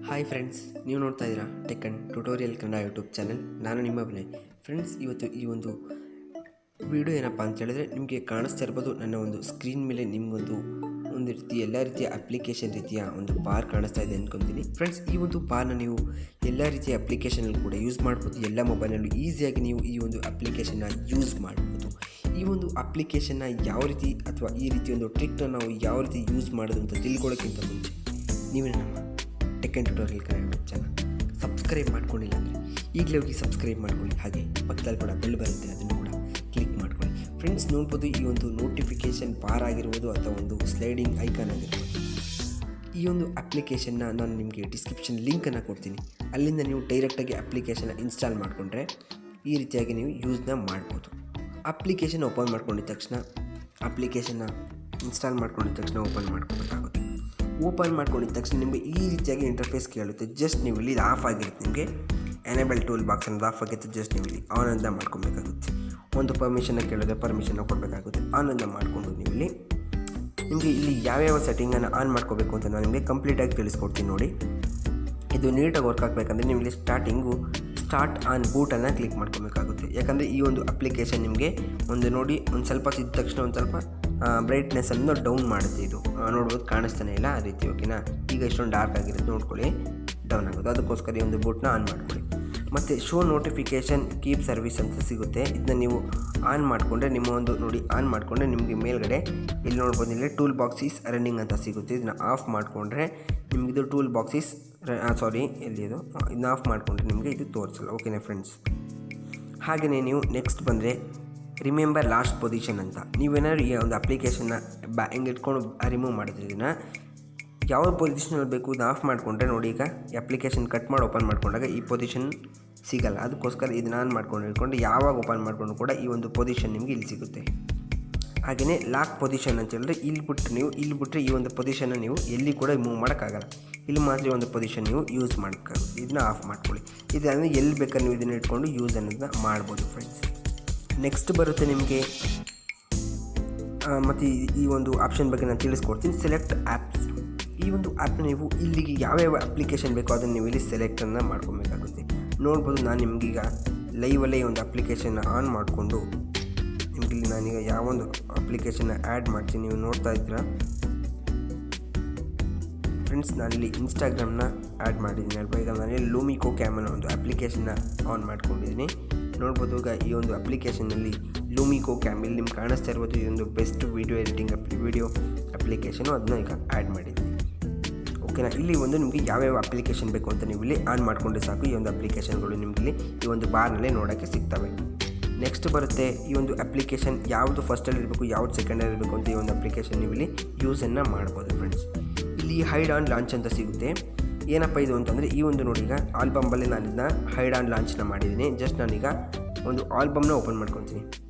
Hi friends, ನೀವು ನೋಡ್ತಾ ಇದ್ದೀರಾ tech and tutorial Kannada YouTube channel. ನಾನು ನಿಮ್ಮ ವಿನಯ್. ಫ್ರೆಂಡ್ಸ್, ಇವತ್ತು ಈ ಒಂದು ವಿಡಿಯೋ ಏನಪ್ಪ ಅಂತ ಹೇಳಿದ್ರೆ, ನಿಮಗೆ ಕಾಣಿಸ್ತಾ ಇರ್ಬೋದು ನನ್ನ ಒಂದು ಸ್ಕ್ರೀನ್ ಮೇಲೆ ನಿಮಗೊಂದು ರೀತಿ ಎಲ್ಲ ರೀತಿಯ ಅಪ್ಲಿಕೇಶನ್ ರೀತಿಯ ಒಂದು ಬಾರ್ ಕಾಣಿಸ್ತಾ ಇದೆ ಅಂದ್ಕೊತೀನಿ. ಫ್ರೆಂಡ್ಸ್, ಈ ಒಂದು ಬಾರ್ನ ನೀವು ಎಲ್ಲ ರೀತಿಯ ಅಪ್ಲಿಕೇಶನಲ್ಲಿ ಕೂಡ ಯೂಸ್ ಮಾಡ್ಬೋದು. ಎಲ್ಲ ಮೊಬೈಲಲ್ಲೂ ಈಸಿಯಾಗಿ ನೀವು ಈ ಒಂದು ಅಪ್ಲಿಕೇಶನ್ನ ಯೂಸ್ ಮಾಡ್ಬೋದು. ಈ ಒಂದು ಅಪ್ಲಿಕೇಶನ್ನ ಯಾವ ರೀತಿ ಅಥವಾ ಈ ರೀತಿ ಒಂದು ಟ್ರಿಕ್ನ ನಾವು ಯಾವ ರೀತಿ ಯೂಸ್ ಮಾಡೋದು ಅಂತ ತಿಳ್ಕೊಳ್ಳೋಕ್ಕಿಂತ ಮುಂಚೆ ನೀವೇ ನಮ್ಮ tech and tutorial Kannada YouTube channel subscribe ಮಾಡ್ಕೊಂಡಿಲ್ಲ ಅಂದರೆ ಈಗಲೇ ಹೋಗಿ ಸಬ್ಸ್ಕ್ರೈಬ್ ಮಾಡ್ಕೊಳ್ಳಿ. ಹಾಗೆ ಪಕ್ಕದಲ್ಲಿ ಕೂಡ ಬೆಲ್ ಬರುತ್ತೆ, ಅದನ್ನು ಕೂಡ ಕ್ಲಿಕ್ ಮಾಡ್ಕೊಳ್ಳಿ. ಫ್ರೆಂಡ್ಸ್, ನೋಡ್ಬೋದು ಈ ಒಂದು ನೋಟಿಫಿಕೇಷನ್ ಬಾರ್ ಆಗಿರ್ಬೋದು ಅಥವಾ ಒಂದು ಸ್ಲೈಡಿಂಗ್ ಐಕಾನ್ ಆಗಿರ್ಬೋದು. ಈ ಒಂದು ಅಪ್ಲಿಕೇಶನ್ನ ನಾನು ನಿಮಗೆ ಡಿಸ್ಕ್ರಿಪ್ಷನ್ ಲಿಂಕನ್ನು ಕೊಡ್ತೀನಿ. ಅಲ್ಲಿಂದ ನೀವು ಡೈರೆಕ್ಟಾಗಿ ಅಪ್ಲಿಕೇಶನ್ನ ಇನ್ಸ್ಟಾಲ್ ಮಾಡಿಕೊಂಡ್ರೆ ಈ ರೀತಿಯಾಗಿ ನೀವು ಯೂಸ್ನ ಮಾಡ್ಬೋದು. ಅಪ್ಲಿಕೇಶನ್ ಓಪನ್ ಮಾಡ್ಕೊಂಡಿದ್ದ ತಕ್ಷಣ ಅಪ್ಲಿಕೇಶನ್ನ ಇನ್ಸ್ಟಾಲ್ ಮಾಡ್ಕೊಂಡಿದ್ದ ತಕ್ಷಣ ಓಪನ್ ಮಾಡ್ಕೋಬೇಕಾಗುತ್ತೆ. ಓಪನ್ ಮಾಡ್ಕೊಂಡಿದ್ದ ತಕ್ಷಣ ನಿಮಗೆ ಈ ರೀತಿಯಾಗಿ ಇಂಟರ್ಫೇಸ್ ಕೇಳುತ್ತೆ. ಜಸ್ಟ್ ನೀವು ಇಲ್ಲಿ ಆಫ್ ಆಗಿರುತ್ತೆ, ನಿಮಗೆ ಎನೇಬಲ್ ಟೂಲ್ ಬಾಕ್ಸ್ ಅನ್ನೋದು ಆಫ್ ಆಗಿರುತ್ತೆ. ಜಸ್ಟ್ ನೀವು ಇಲ್ಲಿ ಆನ್ ಅಂತ ಮಾಡ್ಕೊಬೇಕಾಗುತ್ತೆ. ಒಂದು ಪರ್ಮಿಷನ್ನ ಕೇಳಿದ್ರೆ ಪರ್ಮಿಷನ್ನ ಕೊಡಬೇಕಾಗುತ್ತೆ. ಆನ್ ಅಂತ ಮಾಡಿಕೊಂಡು ನೀವು ಇಲ್ಲಿ ನಿಮಗೆ ಇಲ್ಲಿ ಯಾವ್ಯಾವ ಸೆಟ್ಟಿಂಗನ್ನು ಆನ್ ಮಾಡ್ಕೋಬೇಕು ಅಂತ ನಾನು ನಿಮಗೆ ಕಂಪ್ಲೀಟಾಗಿ ತಿಳಿಸ್ಕೊಡ್ತೀನಿ. ನೋಡಿ, ಇದು ನೀಟಾಗಿ ವರ್ಕ್ ಆಗಬೇಕಂದ್ರೆ ನೀವು ಇಲ್ಲಿ ಸ್ಟಾರ್ಟ್ ಆನ್ ಬೂಟನ್ನು ಕ್ಲಿಕ್ ಮಾಡ್ಕೋಬೇಕಾಗುತ್ತೆ. ಯಾಕಂದರೆ ಈ ಒಂದು ಅಪ್ಲಿಕೇಶನ್ ನಿಮಗೆ ನೋಡಿ ಒಂದು ಸ್ವಲ್ಪ ಇದ್ದ ತಕ್ಷಣ ಒಂದು ಸ್ವಲ್ಪ ಬ್ರೈಟ್ನೆಸ್ಸನ್ನು ಡೌನ್ ಮಾಡುತ್ತೆ. ಇದು ನೋಡ್ಬೋದು, ಕಾಣಿಸ್ತಾನೆ ಇಲ್ಲ ಆ ರೀತಿ. ಓಕೆನಾ, ಈಗ ಇಷ್ಟೊಂದು ಡಾರ್ಕ್ ಆಗಿರುತ್ತೆ, ನೋಡ್ಕೊಳ್ಳಿ, ಡೌನ್ ಆಗೋದು. ಅದಕ್ಕೋಸ್ಕರ ಈ ಒಂದು ಬೂಟ್ನ ಆನ್ ಮಾಡ್ಕೊಳ್ಳಿ. ಮತ್ತು ಶೋ ನೋಟಿಫಿಕೇಷನ್ ಕೀಪ್ ಸರ್ವಿಸ್ ಅಂತ ಸಿಗುತ್ತೆ. ಇದನ್ನ ನೀವು ಆನ್ ಮಾಡಿಕೊಂಡ್ರೆ ನಿಮ್ಮ ಒಂದು ನೋಡಿ ಆನ್ ಮಾಡಿಕೊಂಡ್ರೆ ನಿಮಗೆ ಮೇಲ್ಗಡೆ ಇಲ್ಲಿ ನೋಡ್ಬೋದು, ಇಲ್ಲಿ ಟೂಲ್ ಬಾಕ್ಸ್ ಈಸ್ ರನ್ನಿಂಗ್ ಅಂತ ಸಿಗುತ್ತೆ. ಇದನ್ನ ಆಫ್ ಮಾಡಿಕೊಂಡ್ರೆ ನಿಮಗಿದು ಟೂಲ್ ಬಾಕ್ಸ್ ಈಸ್ ಎಲ್ಲಿದು ಇದನ್ನ ಆಫ್ ಮಾಡಿಕೊಂಡ್ರೆ ನಿಮಗೆ ಇದು ತೋರಿಸಲ್ಲ. ಓಕೆನಾ ಫ್ರೆಂಡ್ಸ್, ಹಾಗೆಯೇ ನೀವು ನೆಕ್ಸ್ಟ್ ಬಂದರೆ ರಿಮೆಂಬರ್ ಲಾಸ್ಟ್ ಪೊಸಿಷನ್ ಅಂತ. ನೀವೇನಾದ್ರು ಈ ಒಂದು ಅಪ್ಲಿಕೇಶನ್ನ ಹಿಂಗೆ ಇಟ್ಕೊಂಡು ರಿಮೂವ್ ಮಾಡಿದ್ರೆ ಇದನ್ನು ಯಾವ ಪೊಸಿಷನಲ್ಲಿ ಬೇಕು ಇದನ್ನ ಆಫ್ ಮಾಡಿಕೊಂಡ್ರೆ ನೋಡಿ, ಈಗ ಈ ಅಪ್ಲಿಕೇಶನ್ ಕಟ್ ಮಾಡಿ ಓಪನ್ ಮಾಡ್ಕೊಂಡಾಗ ಈ ಪೊಸಿಷನ್ ಸಿಗಲ್ಲ. ಅದಕ್ಕೋಸ್ಕರ ಇದನ್ನ ಆನ್ ಮಾಡ್ಕೊಂಡು ಇಟ್ಕೊಂಡು ಯಾವಾಗ ಓಪನ್ ಮಾಡಿಕೊಂಡು ಕೂಡ ಈ ಒಂದು ಪೊಸಿಷನ್ ನಿಮಗೆ ಇಲ್ಲಿ ಸಿಗುತ್ತೆ. ಹಾಗೆಯೇ ಲಾಕ್ ಪೊಸಿಷನ್ ಅಂತ ಹೇಳಿದ್ರೆ ಇಲ್ಲಿ ಬಿಟ್ಟರೆ ಈ ಒಂದು ಪೊಸಿಷನ್ನ ನೀವು ಎಲ್ಲಿ ಕೂಡ ಮೂವ್ ಮಾಡೋಕ್ಕಾಗಲ್ಲ. ಇಲ್ಲಿ ಮಾತ್ರ ಒಂದು ಪೊಸಿಷನ್ ನೀವು ಯೂಸ್ ಮಾಡೋಕ್ಕಾಗುತ್ತೆ. ಇದನ್ನ ಆಫ್ ಮಾಡ್ಕೊಳ್ಳಿ. ಇದಾದರೆ ಎಲ್ಲಿ ಬೇಕಾದ್ರೆ ನೀವು ಇದನ್ನು ಇಟ್ಕೊಂಡು ಯೂಸ್ ಅನ್ನೋದನ್ನ ಮಾಡ್ಬೋದು ಫ್ರೆಂಡ್ಸ್. ನೆಕ್ಸ್ಟ್ ಬರುತ್ತೆ ನಿಮಗೆ ಮತ್ತು ಈ ಒಂದು ಆಪ್ಷನ್ ಬಗ್ಗೆ ನಾನು ತಿಳಿಸ್ಕೊಡ್ತೀನಿ. Select apps. ಈ ಒಂದು ಆ್ಯಪ್ನ ನೀವು ಇಲ್ಲಿಗೆ ಯಾವ್ಯಾವ ಅಪ್ಲಿಕೇಶನ್ ಬೇಕೋ ಅದನ್ನು ನೀವು ಇಲ್ಲಿ ಸೆಲೆಕ್ಟನ್ನು ಮಾಡ್ಕೊಬೇಕಾಗುತ್ತೆ. ನೋಡ್ಬೋದು, ನಾನು ನಿಮಗೀಗ ಲೈವಲ್ಲೇ ಒಂದು ಅಪ್ಲಿಕೇಶನ್ನ ಆನ್ ಮಾಡಿಕೊಂಡು ನಿಮಗಿಲ್ಲಿ ನಾನೀಗ ಯಾವೊಂದು ಅಪ್ಲಿಕೇಶನ್ನ ಆ್ಯಡ್ ಮಾಡ್ತೀನಿ. ನೀವು ನೋಡ್ತಾ ಇದ್ದೀರಾ ಫ್ರೆಂಡ್ಸ್, ನಾನಿಲ್ಲಿ ಇನ್ಸ್ಟಾಗ್ರಾಮ್ನ ಆ್ಯಡ್ ಮಾಡಿದ್ದೀನಿ ಅಲ್ವಾ. ಈಗ ನಾನಿಲ್ಲಿ ಲೂಮಿಕೋ ಕ್ಯಾಮ್ ಅನ್ನೋ ಒಂದು ಅಪ್ಲಿಕೇಶನ್ನ ಆನ್ ಮಾಡ್ಕೊಂಡಿದ್ದೀನಿ. ನೋಡ್ಬೋದು, ಈಗ ಈ ಒಂದು ಅಪ್ಲಿಕೇಶನಲ್ಲಿ ಲೂಮಿಕೋ ಕ್ಯಾಮ್ ಇಲ್ಲಿ ನಿಮ್ಗೆ ಕಾಣಿಸ್ತಾ ಇರ್ಬೋದು. ಇದೊಂದು best video editing video application, ಅದನ್ನ ಈಗ ಆ್ಯಡ್ ಮಾಡಿದ್ದೀನಿ. ಓಕೆನಾ, ಇಲ್ಲಿ ಒಂದು ನಿಮಗೆ ಯಾವ್ಯಾವ ಅಪ್ಲಿಕೇಶನ್ ಬೇಕು ಅಂತ ನೀವು ಇಲ್ಲಿ ಆನ್ ಮಾಡಿಕೊಂಡ್ರೆ ಸಾಕು. ಈ ಒಂದು ಅಪ್ಲಿಕೇಶನ್ಗಳು ನಿಮಗೆ ಇಲ್ಲಿ ಈ ಒಂದು ಬಾರ್ನಲ್ಲೇ ನೋಡೋಕ್ಕೆ ಸಿಗ್ತವೆ. ನೆಕ್ಸ್ಟ್ ಬರುತ್ತೆ ಈ ಒಂದು ಅಪ್ಲಿಕೇಶನ್ ಯಾವುದು ಫಸ್ಟಲ್ಲಿ ಇರಬೇಕು, ಯಾವುದು ಸೆಕೆಂಡಲ್ಲಿ ಇರಬೇಕು ಅಂತ ಈ ಒಂದು ಅಪ್ಲಿಕೇಶನ್ ನೀವು ಇಲ್ಲಿ ಯೂಸನ್ನು ಮಾಡ್ಬೋದು ಫ್ರೆಂಡ್ಸ್. ಇಲ್ಲಿ ಹೈಡ್ ಆನ್ ಲಾಂಚ್ ಅಂತ ಸಿಗುತ್ತೆ. ಏನಪ್ಪ ಇದು ಅಂತಂದರೆ, ಈ ಒಂದು ನೋಡಿ, ಈಗ ಆಲ್ಬಮಲ್ಲಿ ನಾನು ಇದನ್ನ ಹೈಡ್ ಆನ್ ಲಾಂಚ್ನ ಮಾಡಿದ್ದೀನಿ. ಜಸ್ಟ್ ನಾನೀಗ ಒಂದು ಆಲ್ಬಮ್ನ ಓಪನ್ ಮಾಡ್ಕೊತೀನಿ.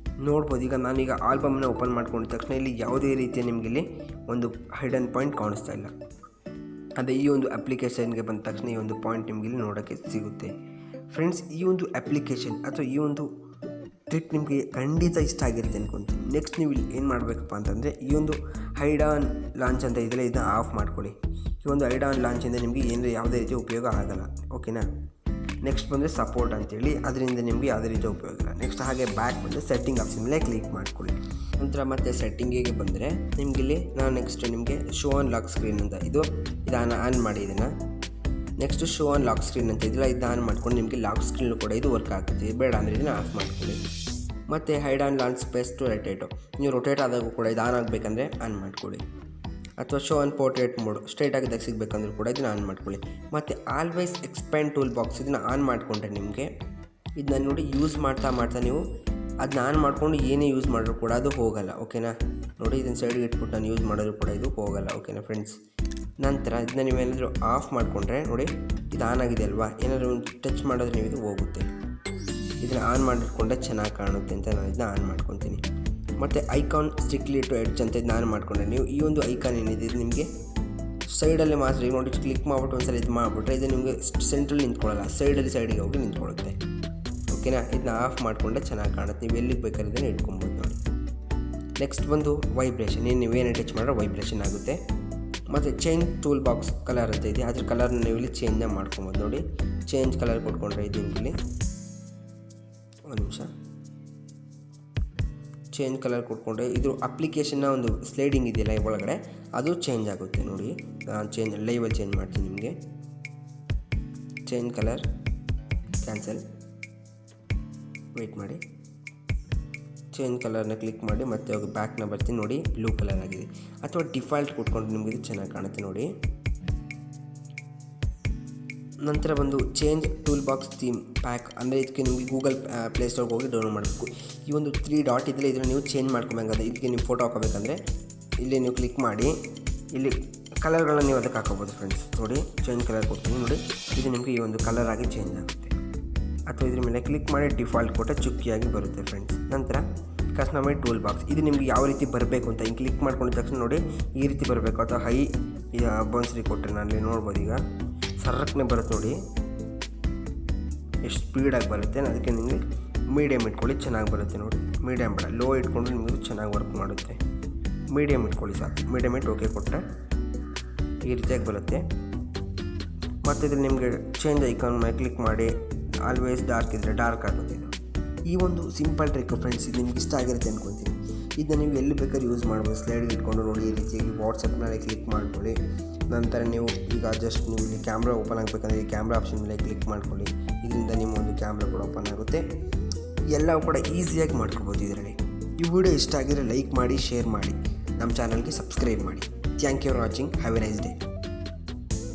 ನೋಡ್ಬೋದು, ಈಗ ನಾನೀಗ ಆಲ್ಬಮ್ನ ಓಪನ್ ಮಾಡ್ಕೊಂಡಿದ ತಕ್ಷಣ ಇಲ್ಲಿ ಯಾವುದೇ ರೀತಿಯ ನಿಮಗೆ ಇಲ್ಲಿ ಒಂದು ಹೈಡನ್ ಪಾಯಿಂಟ್ ಕಾಣಿಸ್ತಾ ಇಲ್ಲ. ಅದೇ ಈ ಒಂದು ಅಪ್ಲಿಕೇಶನ್ಗೆ ಬಂದ ತಕ್ಷಣ ಈ ಒಂದು ಪಾಯಿಂಟ್ ನಿಮಗೆ ಇಲ್ಲಿ ನೋಡೋಕ್ಕೆ ಸಿಗುತ್ತೆ ಫ್ರೆಂಡ್ಸ್. ಈ ಒಂದು ಅಪ್ಲಿಕೇಶನ್ ಅಥವಾ ಈ ಒಂದು ಟ್ರಿಕ್ ನಿಮಗೆ ಖಂಡಿತ ಇಷ್ಟ ಆಗಿರುತ್ತೆ ಅಂದ್ಕೊತೀನಿ. ನೆಕ್ಸ್ಟ್ ನೀವು ಇಲ್ಲಿ ಏನು ಮಾಡಬೇಕಪ್ಪ ಅಂತಂದರೆ, ಈ ಒಂದು ಹೈಡ್ ಆನ್ ಲಾಂಚ್ ಅಂತ ಇದೆಯಲ್ಲ, ಇದನ್ನ ಆಫ್ ಮಾಡ್ಕೊಳ್ಳಿ. ಈ ಒಂದು ಹೈಡ್ ಆನ್ ಲಾಂಚಿಂದ ನಿಮಗೆ ಏನೂ ಯಾವುದೇ ರೀತಿ ಉಪಯೋಗ ಆಗಲ್ಲ. ಓಕೆನಾ, ನೆಕ್ಸ್ಟ್ ಬಂದರೆ ಸಪೋರ್ಟ್ ಅಂತೇಳಿ, ಅದರಿಂದ ನಿಮಗೆ ಯಾವುದೇ ರೀತಿ ಉಪಯೋಗ ಇಲ್ಲ. ನೆಕ್ಸ್ಟ್ ಹಾಗೆ ಬ್ಯಾಕ್ ಬಂದರೆ ಸೆಟ್ಟಿಂಗ್ ಆಪ್ಷನ್ ಮೇಲೆ ಕ್ಲಿಕ್ ಮಾಡ್ಕೊಳ್ಳಿ. ನಂತರ ಮತ್ತೆ ಸೆಟ್ಟಿಂಗಿಗೆ ಬಂದರೆ ನಿಮಗಿಲ್ಲಿ ನಾನು ನೆಕ್ಸ್ಟ್ ನಿಮಗೆ ಶೋ ಆನ್ ಲಾಕ್ ಸ್ಕ್ರೀನ್ ಅಂತ ಇದನ್ನು ಆನ್ ಮಾಡಿ. ಇದನ್ನು next show on lock screen ಅಂತ ಇದೆಯಲ್ಲ, ಇದು ಆನ್ ಮಾಡ್ಕೊಂಡು ನಿಮಗೆ ಲಾಕ್ ಸ್ಕ್ರೀನ್ ಕೂಡ ಇದು ವರ್ಕ್ ಆಗುತ್ತೆ. ಬೇಡ ಅಂದರೆ ಇದನ್ನು ಆಫ್ ಮಾಡ್ಕೊಳ್ಳಿ. ಮತ್ತು hide on launch space to rotate, ನೀವು ರೊಟೇಟ್ ಆದಾಗೂ ಕೂಡ ಇದು ಆನ್ ಆಗಬೇಕಂದ್ರೆ ಆನ್ ಮಾಡ್ಕೊಳ್ಳಿ. ಅಥವಾ show on portrait mode straight ಆಗಿದ್ದಾಗ ಸಿಗಬೇಕಂದ್ರೂ ಕೂಡ ಇದನ್ನು ಆನ್ ಮಾಡ್ಕೊಳ್ಳಿ. ಮತ್ತು ಆಲ್ವೇಸ್ ಎಕ್ಸ್ಪ್ಯಾಂಡ್ ಟೂಲ್ ಬಾಕ್ಸ್ ಇದನ್ನು ಆನ್ ಮಾಡಿಕೊಂಡ್ರೆ ನಿಮಗೆ ಇದನ್ನ ನೋಡಿ ಯೂಸ್ ಮಾಡ್ತಾ ನೀವು ಅದನ್ನ ಆನ್ ಮಾಡಿಕೊಂಡು ಏನೇ ಯೂಸ್ ಮಾಡಿದ್ರು ಕೂಡ ಅದು ಹೋಗಲ್ಲ. ಓಕೆನಾ, ನೋಡಿ ಇದನ್ನು ಸೈಡ್ಗೆ ಇಟ್ಬಿಟ್ಟು ನಾನು ಯೂಸ್ ಮಾಡಿದ್ರು ಕೂಡ ಇದು ಹೋಗಲ್ಲ. ಓಕೆನಾ ಫ್ರೆಂಡ್ಸ್, ನಂತರ ಇದನ್ನ ನೀವೇನಾದರೂ ಆಫ್ ಮಾಡಿಕೊಂಡ್ರೆ ನೋಡಿ ಇದು ಆನ್ ಆಗಿದೆ ಅಲ್ವಾ, ಏನಾದರೂ ಒಂದು ಟಚ್ ಮಾಡಿದ್ರೆ ನೀವು ಇದು ಹೋಗುತ್ತೆ. ಇದನ್ನು ಆನ್ ಮಾಡಿಕೊಂಡ್ರೆ ಚೆನ್ನಾಗಿ ಕಾಣುತ್ತೆ ಅಂತ ನಾನು ಇದನ್ನ ಆನ್ ಮಾಡ್ಕೊತೀನಿ. ಮತ್ತು ಐಕಾನ್ ಸ್ಟ್ರಿಕ್ಟ್ಲಿ ಟು ಎಡ್ಜ್ ಅಂತ ಇದನ್ನ ಆನ್ ಮಾಡಿಕೊಂಡ್ರೆ ನೀವು ಈ ಒಂದು ಐಕಾನ್ ಏನಿದೆ ಇದು ನಿಮಗೆ ಸೈಡಲ್ಲೇ ಮಾತ್ರ ನೋಡಿ ಕ್ಲಿಕ್ ಮಾಡಿಬಿಟ್ಟು ಒಂದ್ಸಲ ಇದು ಮಾಡಿಬಿಟ್ರೆ ಇದು ನಿಮಗೆ ಸೆಂಟ್ರಲ್ಲಿ ನಿಂತ್ಕೊಳ್ಳಲ್ಲ, ಸೈಡಿಗೆ ಹೋಗಿ ನಿಂತ್ಕೊಳ್ಳುತ್ತೆ. ಓಕೆನಾ, ಇದನ್ನ ಆಫ್ ಮಾಡಿಕೊಂಡ್ರೆ ಚೆನ್ನಾಗಿ ಕಾಣುತ್ತೆ. ನೀವು ಎಲ್ಲಿಗೆ ಬೇಕಾದ್ರೆ ಇದನ್ನು ಇಟ್ಕೊಬೋದು ನೋಡಿ. ನೆಕ್ಸ್ಟ್ ಬಂದು ವೈಬ್ರೇಷನ್, ನೀವೇನೇ ಟಚ್ ಮಾಡಿದ್ರೆ ವೈಬ್ರೇಷನ್ ಆಗುತ್ತೆ. ಮತ್ತು ಚೇಂಜ್ ಟೂಲ್ ಬಾಕ್ಸ್ ಕಲರ್ ಅಂತ ಇದೆ, ಅದ್ರ ಕಲರ್ನ ನೀವು ಇಲ್ಲಿ ಚೇಂಜ್ ಮಾಡ್ಕೊಬೋದು ನೋಡಿ. ಚೇಂಜ್ ಕಲರ್ ಕೊಟ್ಕೊಂಡ್ರೆ ಇದು ಇಲ್ಲಿ ಒಂದು ನಿಮಿಷ ಚೇಂಜ್ ಕಲರ್ ಕೊಟ್ಕೊಂಡ್ರೆ ಇದು ಅಪ್ಲಿಕೇಶನ್ನ ಒಂದು ಸ್ಲೈಡಿಂಗ್ ಇದೆಯಲ್ಲ ಒಳಗಡೆ ಅದು ಚೇಂಜ್ ಆಗುತ್ತೆ ನೋಡಿ. ಚೇಂಜ್ ಲೈವಲ್ಲಿ ಚೇಂಜ್ ಮಾಡ್ತೀನಿ ನಿಮಗೆ. ಚೇಂಜ್ ಕಲರ್ ಕ್ಯಾನ್ಸಲ್, ವೆಯ್ಟ್ ಮಾಡಿ. ಚೇಂಜ್ ಕಲರ್ನ ಕ್ಲಿಕ್ ಮಾಡಿ ಮತ್ತೆ ಹೋಗಿ ಬ್ಯಾಕ್ನ ಬರ್ತೀನಿ ನೋಡಿ, ಬ್ಲೂ ಕಲರ್ ಆಗಿದೆ. ಅಥವಾ ಡಿಫಾಲ್ಟ್ ಕೊಟ್ಕೊಂಡು ನಿಮಗೆ ಇದು ಚೆನ್ನಾಗಿ ಕಾಣುತ್ತೆ ನೋಡಿ. ನಂತರ ಬಂದು change tool box theme pack ಅಂದರೆ ಇದಕ್ಕೆ ನಿಮಗೆ ಗೂಗಲ್ ಪ್ಲೇಸ್ಟೋರ್ಗೆ ಹೋಗಿ ಡೌನ್ಲೋಡ್ ಮಾಡಬೇಕು. ಈ ಒಂದು 3 ಡಾಟ್ ಇದ್ದರೆ ಇದನ್ನು ನೀವು ಚೇಂಜ್ ಮಾಡ್ಕೊಬೇಕಂದ್ರೆ ಇದಕ್ಕೆ ನೀವು ಫೋಟೋ ಹಾಕೋಬೇಕಂದ್ರೆ ಇಲ್ಲಿ ನೀವು ಕ್ಲಿಕ್ ಮಾಡಿ ಇಲ್ಲಿ ಕಲರ್ಗಳನ್ನ ನೀವು ಅದಕ್ಕೆ ಹಾಕೋಬೋದು ಫ್ರೆಂಡ್ಸ್ ನೋಡಿ. ಚೇಂಜ್ ಕಲರ್ ಕೊಡ್ತೀನಿ ನೋಡಿ, ಇದು ನಿಮಗೆ ಈ ಒಂದು ಕಲರ್ ಆಗಿ ಚೇಂಜ್ ಆಗುತ್ತೆ. ಅಥವಾ ಇದ್ರ ಮೇಲೆ ಕ್ಲಿಕ್ ಮಾಡಿ ಡಿಫಾಲ್ಟ್ ಕೊಟ್ಟರೆ ಚುಕ್ಕಿಯಾಗಿ ಬರುತ್ತೆ ಫ್ರೆಂಡ್ಸ್. ನಂತರ ಕಸ್ಟಮೈಸ್ ಟೂಲ್ ಬಾಕ್ಸ್ ಇದು ನಿಮಗೆ ಯಾವ ರೀತಿ ಬರಬೇಕು ಅಂತ ಹಿಂಗೆ ಕ್ಲಿಕ್ ಮಾಡ್ಕೊಂಡಿದ ತಕ್ಷಣ ನೋಡಿ ಈ ರೀತಿ ಬರಬೇಕು. ಅಥವಾ ಹೈ ಬೌನ್ಸ್ರಿ ಕೊಟ್ಟರೆ ನಾನಲ್ಲಿ ನೋಡ್ಬೋದು, ಈಗ ಸರ್ರಕ್ಕನೆ ಬರುತ್ತೆ ನೋಡಿ, ಎಷ್ಟು ಸ್ಪೀಡಾಗಿ ಬರುತ್ತೆ. ಅದಕ್ಕೆ ನಿಮಗೆ ಮೀಡಿಯಮ್ ಇಟ್ಕೊಳ್ಳಿ, ಚೆನ್ನಾಗಿ ಬರುತ್ತೆ ನೋಡಿ. ಮೀಡಿಯಮ್ ಬೇಡ, ಲೋ ಇಟ್ಕೊಂಡು ನಿಮಗೆ ಚೆನ್ನಾಗಿ ವರ್ಕ್ ಮಾಡುತ್ತೆ. ಮೀಡಿಯಮ್ ಇಟ್ಕೊಳ್ಳಿ ಸಾಕು. ಮೀಡಿಯಮ್ ಇಟ್ಟು ಓಕೆ ಕೊಟ್ಟರೆ ಈ ರೀತಿಯಾಗಿ ಬರುತ್ತೆ. ಮತ್ತು ಇದ್ರಲ್ಲಿ ನಿಮಗೆ ಚೇಂಜ್ ಐಕಾನ್ ಮೇಲೆ ಕ್ಲಿಕ್ ಮಾಡಿ ಆಲ್ವೇಸ್ ಡಾರ್ಕ್ ಇದ್ದರೆ ಡಾರ್ಕ್ ಆಗುತ್ತೆ ಇದು. ಈ ಒಂದು ಸಿಂಪಲ್ ಟ್ರಿಕ್ ಫ್ರೆಂಡ್ಸ್, ಇದು ನಿಮ್ಗೆ ಇಷ್ಟ ಆಗಿರುತ್ತೆ ಅಂದ್ಕೊತೀನಿ. ಇದನ್ನ ನೀವು ಎಲ್ಲಿ ಬೇಕಾದ್ರೂ ಯೂಸ್ ಮಾಡ್ಬೋದು. ಸ್ಲೈಡ್ಗೆ ಇಟ್ಕೊಂಡು ನೋಡಿ ಈ ರೀತಿಯಾಗಿ ವಾಟ್ಸಪ್ ಮೇಲೆ ಕ್ಲಿಕ್ ಮಾಡ್ಕೊಳ್ಳಿ. ನಂತರ ನೀವು ಈಗ ಜಸ್ಟ್ ನೀವು ಇಲ್ಲಿ ಕ್ಯಾಮ್ರಾ ಓಪನ್ ಆಗಬೇಕಂದ್ರೆ ಈ ಕ್ಯಾಮ್ರಾ ಆಪ್ಷನ್ ಮೇಲೆ ಕ್ಲಿಕ್ ಮಾಡ್ಕೊಳ್ಳಿ. ಇದರಿಂದ ನಿಮ್ಮ ಒಂದು ಕ್ಯಾಮ್ರಾ ಕೂಡ ಓಪನ್ ಆಗುತ್ತೆ. ಎಲ್ಲವೂ ಕೂಡ ಈಸಿಯಾಗಿ ಮಾಡ್ಕೊಬೋದು ಇದರಲ್ಲಿ. ಈ ವಿಡಿಯೋ ಇಷ್ಟ ಆಗಿದ್ರೆ ಲೈಕ್ ಮಾಡಿ, ಶೇರ್ ಮಾಡಿ, ನಮ್ಮ ಚಾನಲ್ಗೆ ಸಬ್ಸ್ಕ್ರೈಬ್ ಮಾಡಿ. Thank you for watching. Have a nice day.